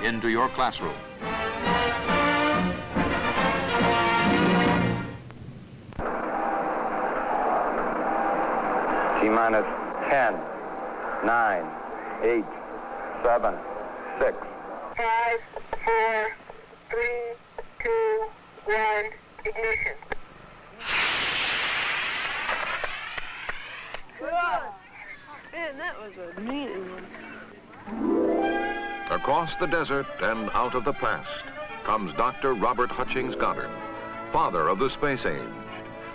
into your classroom. T-minus 10, 9, 8, 7, 6. 5, 4, 3, 2, 1, ignition. Man, that was a mean one. Across the desert and out of the past comes Dr. Robert Hutchings Goddard, father of the space age,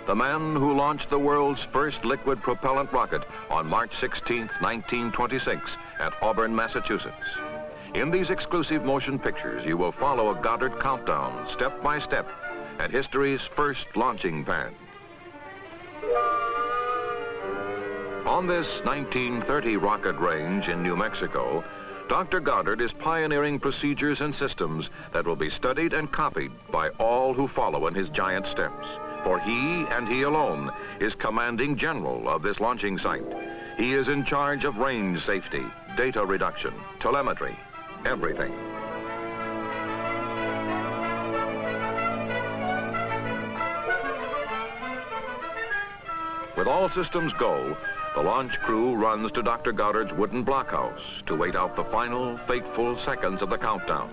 the man who launched the world's first liquid propellant rocket on March 16, 1926 at Auburn, Massachusetts. In these exclusive motion pictures, you will follow a Goddard countdown, step by step, at history's first launching pad. On this 1930 rocket range in New Mexico, Dr. Goddard is pioneering procedures and systems that will be studied and copied by all who follow in his giant steps. For he, and he alone, is commanding general of this launching site. He is in charge of range safety, data reduction, telemetry, everything. With all systems go, the launch crew runs to Dr. Goddard's wooden blockhouse to wait out the final, fateful seconds of the countdown.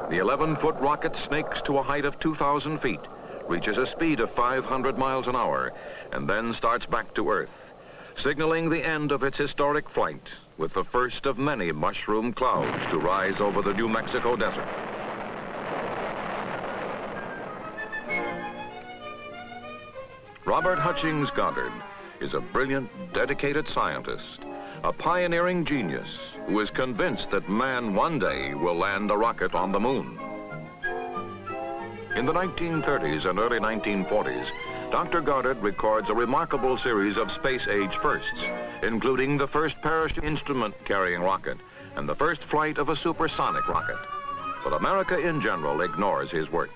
The 11-foot rocket snakes to a height of 2,000 feet, reaches a speed of 500 miles an hour, and then starts back to Earth, signaling the end of its historic flight with the first of many mushroom clouds to rise over the New Mexico desert. Robert Hutchings Goddard is a brilliant, dedicated scientist, a pioneering genius who is convinced that man one day will land a rocket on the moon. In the 1930s and early 1940s, Dr. Goddard records a remarkable series of space-age firsts, including the first parachute instrument-carrying rocket and the first flight of a supersonic rocket. But America in general ignores his work.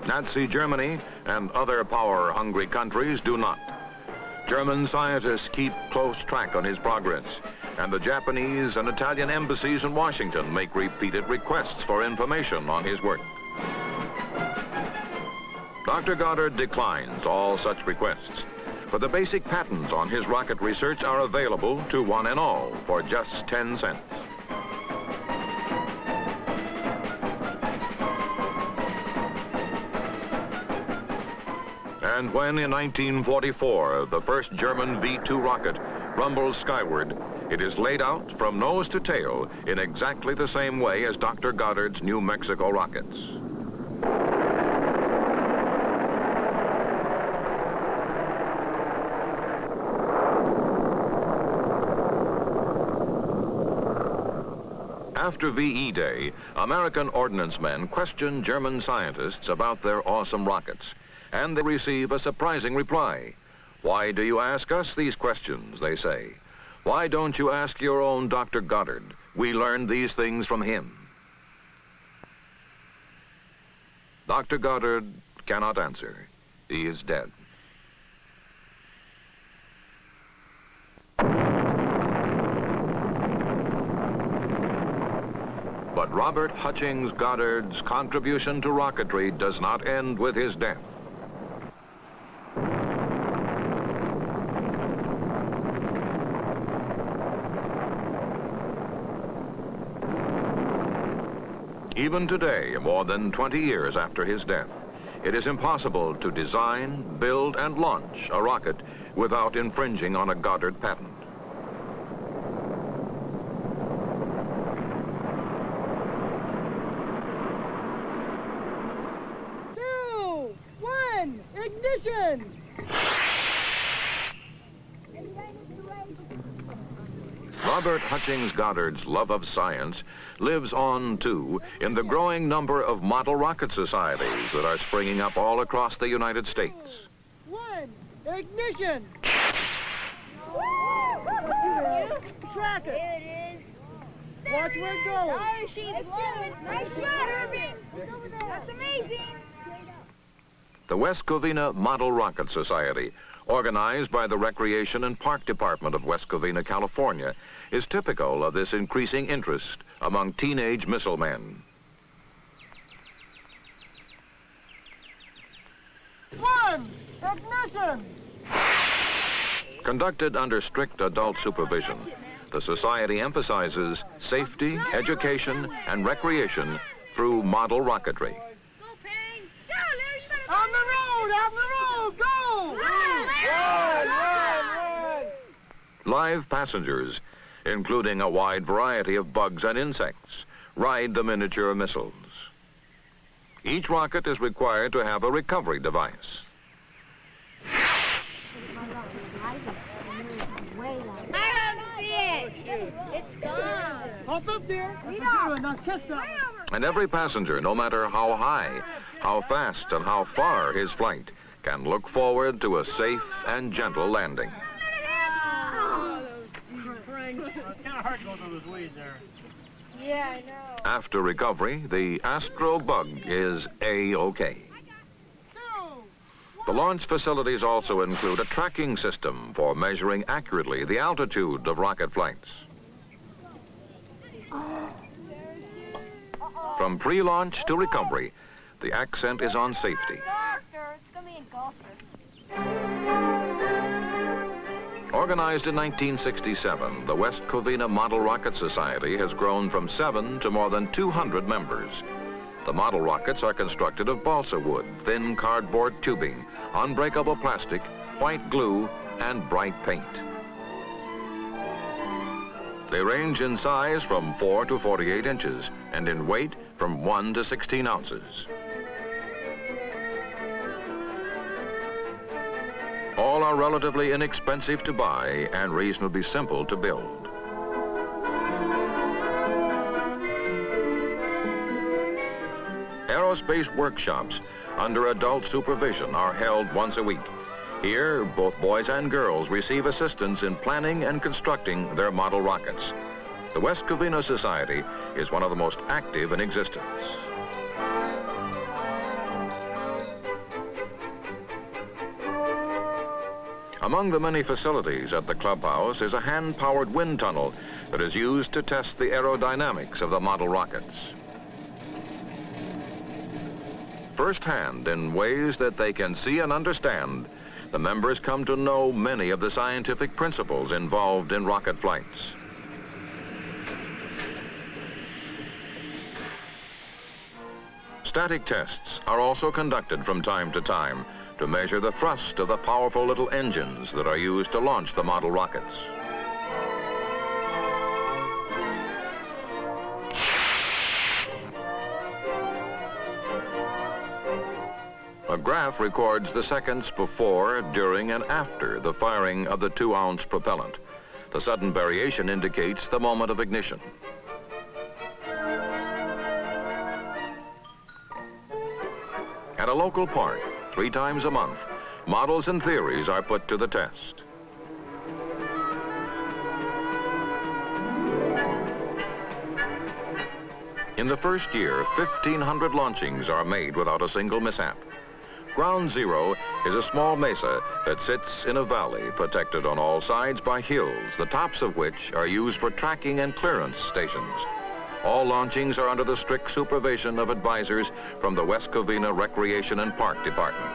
Nazi Germany and other power-hungry countries do not. German scientists keep close track on his progress, and the Japanese and Italian embassies in Washington make repeated requests for information on his work. Dr. Goddard declines all such requests, but the basic patents on his rocket research are available to one and all for just 10 cents. And when in 1944, the first German V-2 rocket rumbles skyward, it is laid out from nose to tail in exactly the same way as Dr. Goddard's New Mexico rockets. After VE Day, American ordnance men question German scientists about their awesome rockets, and they receive a surprising reply. "Why do you ask us these questions?" they say. "Why don't you ask your own Dr. Goddard? We learned these things from him." Dr. Goddard cannot answer. He is dead. But Robert Hutchings Goddard's contribution to rocketry does not end with his death. Even today, more than 20 years after his death, it is impossible to design, build, and launch a rocket without infringing on a Goddard patent. Ignition! Robert Hutchings Goddard's love of science lives on, too, in the growing number of model rocket societies that are springing up all across the United States. One, ignition! Track it! There it is. Watch where it goes. Nice shot, Irving. That's amazing. The West Covina Model Rocket Society, organized by the Recreation and Park Department of West Covina, California, is typical of this increasing interest among teenage missile men. One, ignition! Conducted under strict adult supervision, the Society emphasizes safety, education, and recreation through model rocketry. On the road, go! Run! Live passengers, including a wide variety of bugs and insects, ride the miniature missiles. Each rocket is required to have a recovery device. I don't see it. It's gone. Hop up there. Now kiss them. And every passenger, no matter how high, how fast, and how far his flight, can look forward to a safe and gentle landing. It's kind of hard to go through those weeds there. Yeah, I know. After recovery, the Astro Bug is A-OK. The launch facilities also include a tracking system for measuring accurately the altitude of rocket flights. From pre-launch to recovery, the accent is on safety. Doctor, it's gonna be a golfer. Organized in 1967, the West Covina Model Rocket Society has grown from 7 to more than 200 members. The model rockets are constructed of balsa wood, thin cardboard tubing, unbreakable plastic, white glue, and bright paint. They range in size from 4 to 48 inches and in weight from 1 to 16 ounces. All are relatively inexpensive to buy and reasonably simple to build. Aerospace workshops under adult supervision are held once a week. Here, both boys and girls receive assistance in planning and constructing their model rockets. The West Covina Society is one of the most active in existence. Among the many facilities at the clubhouse is a hand-powered wind tunnel that is used to test the aerodynamics of the model rockets. Firsthand, in ways that they can see and understand, the members come to know many of the scientific principles involved in rocket flights. Static tests are also conducted from time to time to measure the thrust of the powerful little engines that are used to launch the model rockets. A graph records the seconds before, during, and after the firing of the 2-ounce propellant. The sudden variation indicates the moment of ignition. At a local park, 3 times a month, models and theories are put to the test. In the first year, 1,500 launchings are made without a single mishap. Ground Zero is a small mesa that sits in a valley protected on all sides by hills, the tops of which are used for tracking and clearance stations. All launchings are under the strict supervision of advisors from the West Covina Recreation and Park Department.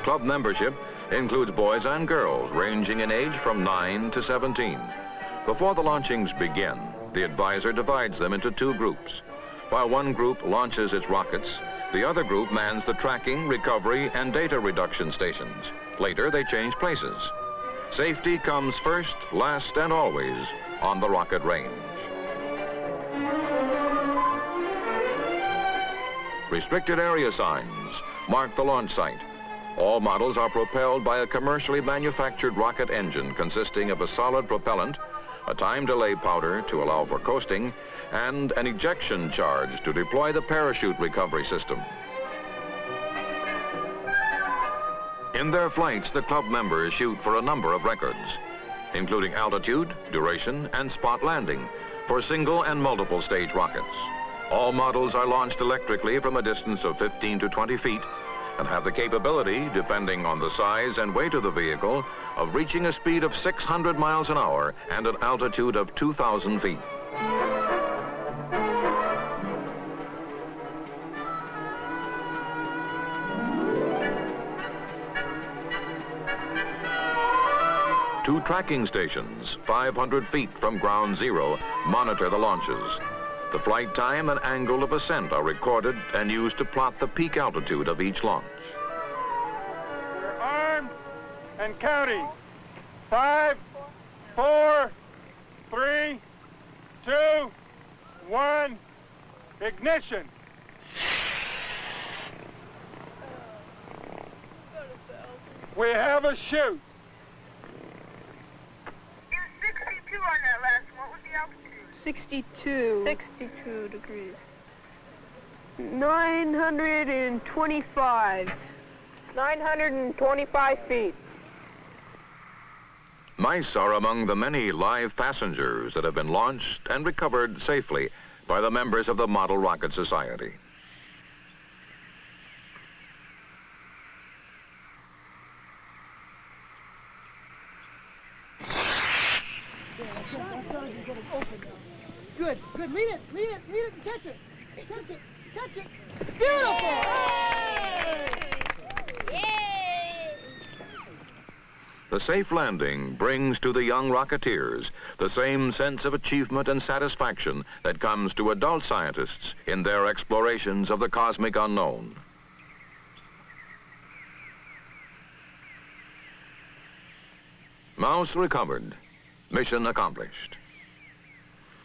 Club membership includes boys and girls ranging in age from 9 to 17. Before the launchings begin, the advisor divides them into 2 groups. While one group launches its rockets, the other group mans the tracking, recovery, and data reduction stations. Later, they change places. Safety comes first, last, and always on the rocket range. Restricted area signs mark the launch site. All models are propelled by a commercially manufactured rocket engine consisting of a solid propellant, a time delay powder to allow for coasting, and an ejection charge to deploy the parachute recovery system. In their flights, the club members shoot for a number of records, including altitude, duration, and spot landing, for single and multiple stage rockets. All models are launched electrically from a distance of 15 to 20 feet and have the capability, depending on the size and weight of the vehicle, of reaching a speed of 600 miles an hour and an altitude of 2,000 feet. Two tracking stations, 500 feet from ground zero, monitor the launches. The flight time and angle of ascent are recorded and used to plot the peak altitude of each launch. We're armed and counting. 5, 4, 3, 2, 1, ignition. We have a chute. 62 on that last one. What was the altitude? 62. 62 degrees. 925. 925 feet. Mice are among the many live passengers that have been launched and recovered safely by the members of the Model Rocket Society. Good, good. Lead it, and catch it. Catch it, catch it. Beautiful! Yay! The safe landing brings to the young Rocketeers the same sense of achievement and satisfaction that comes to adult scientists in their explorations of the cosmic unknown. Mouse recovered. Mission accomplished.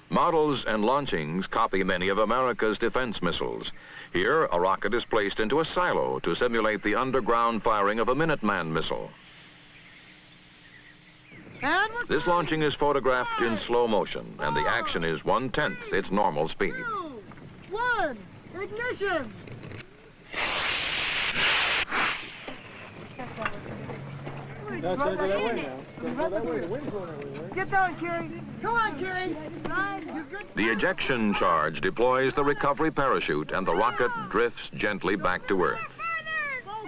Models and launchings copy many of America's defense missiles. Here, a rocket is placed into a silo to simulate the underground firing of a Minuteman missile. And This launching is photographed in slow motion, and the action is 1/10 its normal speed. 2, 1, ignition. That's going to go that way now. It's going to go that way. The wind's going that way, right? Get down, Kerry. Come on, Kerry. You're good. The ejection charge deploys the recovery parachute, and the rocket drifts gently back to Earth. Come on,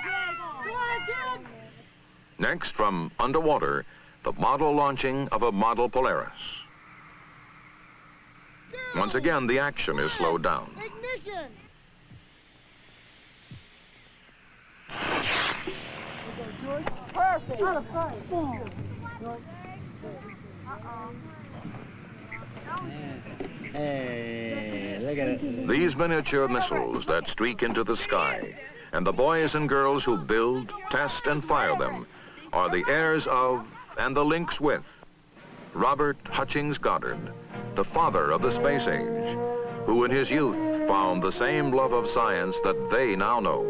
kid. Next, from underwater, the model launching of a Model Polaris. Once again, the action is slowed down. Ignition. Perfect. Out of sight. Hey, look at it. These miniature missiles that streak into the sky, and the boys and girls who build, test, and fire them, are the heirs of, and the links with, Robert Hutchings Goddard, the father of the space age, who in his youth found the same love of science that they now know.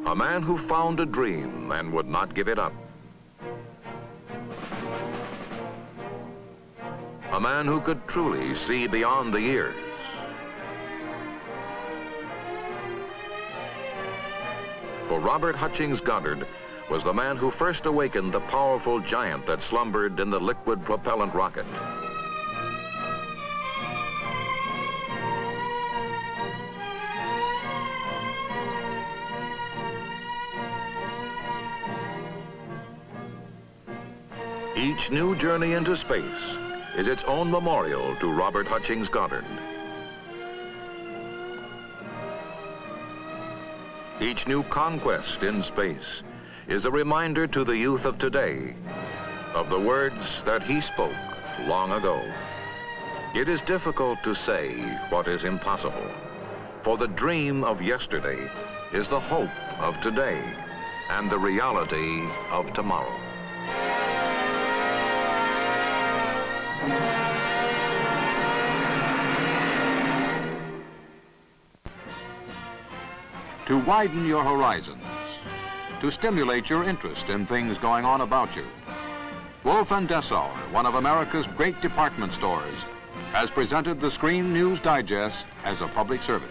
A man who found a dream and would not give it up. A man who could truly see beyond the years. For Robert Hutchings Goddard was the man who first awakened the powerful giant that slumbered in the liquid propellant rocket. Each new journey into space is its own memorial to Robert Hutchings Goddard. Each new conquest in space is a reminder to the youth of today of the words that he spoke long ago. It is difficult to say what is impossible, for the dream of yesterday is the hope of today and the reality of tomorrow. To widen your horizons, to stimulate your interest in things going on about you, Wolf & Dessauer, one of America's great department stores, has presented the Screen News Digest as a public service.